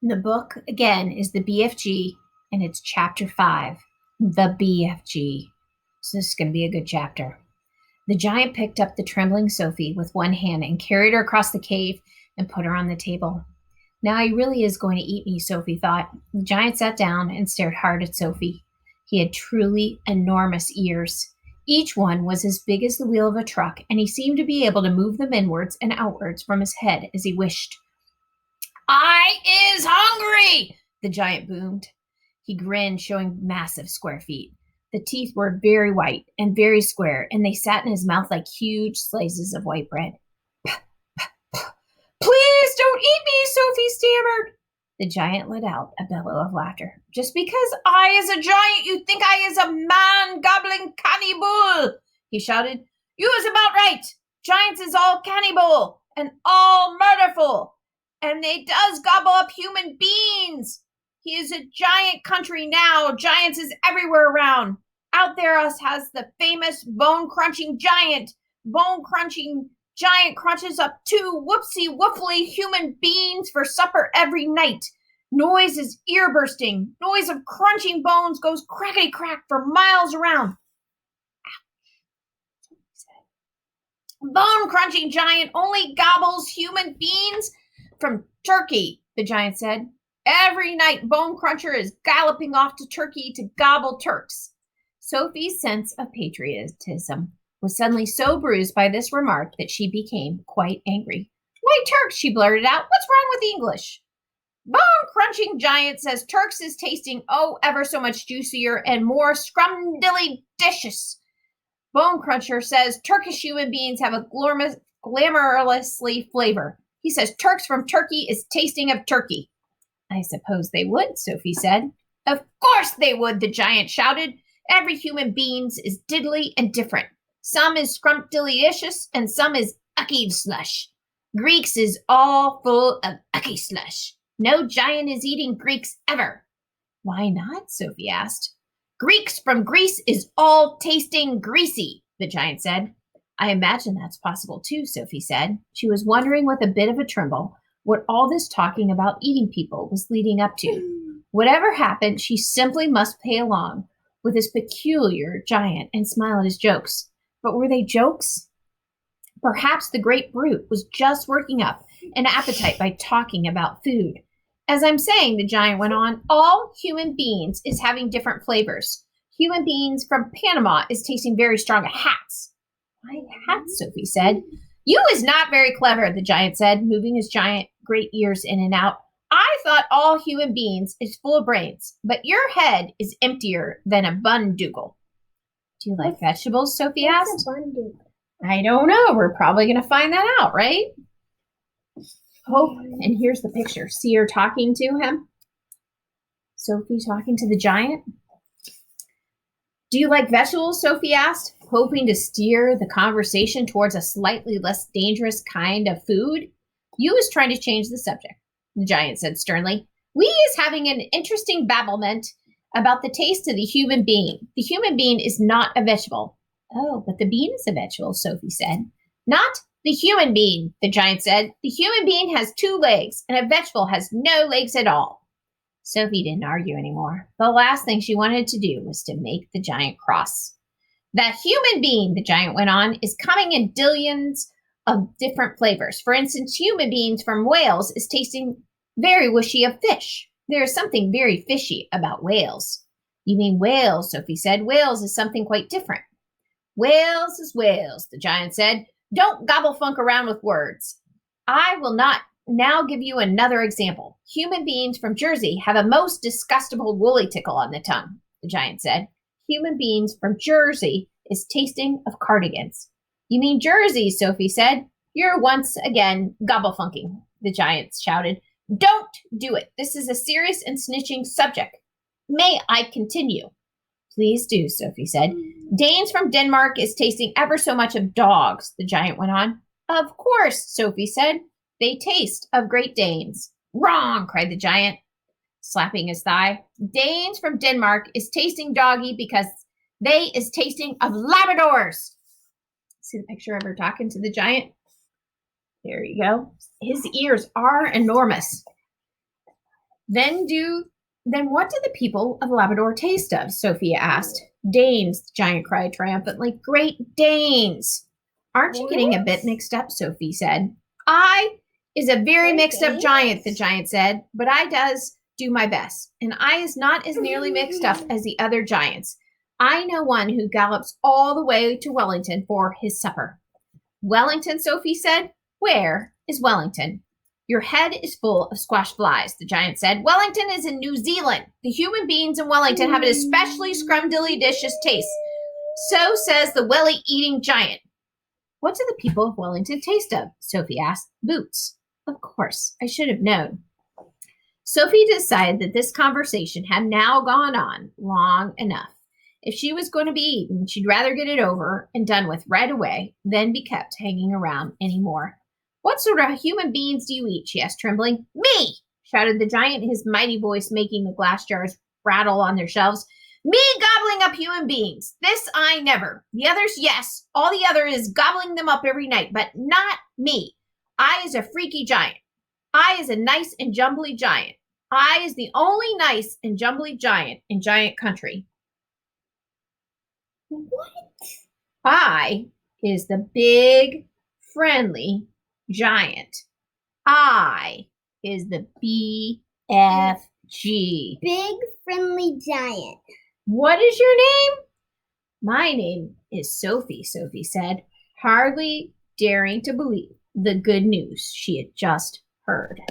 The book, again, is the BFG, and it's chapter 5, the BFG. So this is going to be a good chapter. The giant picked up the trembling Sophie with one hand and carried her across the cave and put her on the table. Now he really is going to eat me, Sophie thought. The giant sat down and stared hard at Sophie. He had truly enormous ears. Each one was as big as the wheel of a truck, and he seemed to be able to move them inwards and outwards from his head as he wished. "I is hungry!" the giant boomed. He grinned, showing massive square feet. The teeth were very white and very square, and they sat in his mouth like huge slices of white bread. "Please don't eat me," Sophie stammered. The giant let out a bellow of laughter. "Just because I is a giant, you think I is a man-gobbling cannibal," he shouted. "You is about right. Giants is all cannibal and all murderful. And they does gobble up human beings. He is a giant country now. Giants is everywhere around. Out there us has the famous bone-crunching giant. Bone-crunching giant crunches up 2 whoopsie-woofly human beings for supper every night. Noise is ear-bursting. Noise of crunching bones goes crackety-crack for miles around. Bone-crunching giant only gobbles human beings from Turkey," the giant said. "Every night Bone Cruncher is galloping off to Turkey to gobble Turks." Sophie's sense of patriotism was suddenly so bruised by this remark that she became quite angry. "Why, Turks," she blurted out. "What's wrong with English?" "Bone-crunching giant says Turks is tasting ever so much juicier and more scrumdiddly-dicious. Bone Cruncher says Turkish human beings have a glamorously flavor. He says Turks from Turkey is tasting of turkey." "I suppose they would," Sophie said. "Of course they would," the giant shouted. "Every human beings is diddly and different. Some is scrumptious and some is ucky slush. Greeks is all full of ucky slush. No giant is eating Greeks ever." "Why not?" Sophie asked. "Greeks from Greece is all tasting greasy," the giant said. "I imagine that's possible too," Sophie said. She was wondering with a bit of a tremble what all this talking about eating people was leading up to. Whatever happened, she simply must play along with this peculiar giant and smile at his jokes. But were they jokes? Perhaps the great brute was just working up an appetite by talking about food. "As I'm saying," the giant went on, "all human beings is having different flavors. Human beings from Panama is tasting very strong hats." "My hats," Sophie said. "You is not very clever," the giant said, moving his giant great ears in and out. "I thought all human beings is full of brains, but your head is emptier than a bundoogle." "Do you like vegetables?" Sophie asked. "I don't know. We're probably going to find that out, right?" Oh, and here's the picture. See her talking to him? Sophie talking to the giant. "Do you like vegetables?" Sophie asked, hoping to steer the conversation towards a slightly less dangerous kind of food. "You is trying to change the subject," the giant said sternly. "We is having an interesting babblement about the taste of the human being. The human being is not a vegetable." "Oh, but the bean is a vegetable," Sophie said. "Not the human being," the giant said. "The human being has 2 legs, and a vegetable has no legs at all." Sophie didn't argue anymore. The last thing she wanted to do was to make the giant cross. "The human being," the giant went on, "is coming in dillions of different flavors. For instance, human beings from Wales is tasting very wishy of fish. There is something very fishy about Wales." "You mean whales," Sophie said. "Wales is something quite different." "Wales is Wales," the giant said. "Don't gobble funk around with words. I will not now give you another example. Human beings from Jersey have a most disgustable woolly tickle on the tongue," the giant said. "Human beings from Jersey is tasting of cardigans." "You mean Jersey," Sophie said. "You're once again gobble funking," the giant shouted. "Don't do it. This is a serious and snitching subject. May I continue?" "Please do," Sophie said. "Danes from Denmark is tasting ever so much of dogs," the giant went on. "Of course," Sophie said. "They taste of Great Danes." "Wrong," cried the giant, slapping his thigh. "Danes from Denmark is tasting doggy because they is tasting of Labradors." See the picture of her talking to the giant? There you go. His ears are enormous. Then what do the people of Labrador taste of? Sophia asked. Danes, the giant cried triumphantly. Great Danes! Aren't you getting a bit mixed up? Sophie said. I is a very mixed up giant, the giant said, but I does do my best, and I is not as nearly mixed up as the other giants. I know one who gallops all the way to Wellington for his supper. Wellington, Sophie said. Where is Wellington? Your head is full of squash flies, the giant said. Wellington is in New Zealand. The human beings in Wellington have an especially scrumdiddly-delicious taste. So says the welly-eating giant. What do the people of Wellington taste of? Sophie asked. Boots. Of course, I should have known. Sophie decided that this conversation had now gone on long enough. If she was going to be eaten, she'd rather get it over and done with right away than be kept hanging around anymore. What sort of human beings do you eat? She asked, trembling. Me! Shouted the giant, his mighty voice making the glass jars rattle on their shelves. Me gobbling up human beings. This I never. The others, yes. All the other is gobbling them up every night, but not me. I is a freaky giant. I is a nice and jumbly giant. I is the only nice and jumbly giant in giant country. What? I is the big, friendly giant. I is the BFG. Big friendly giant. What is your name? My name is Sophie, Sophie said, hardly daring to believe the good news she had just heard.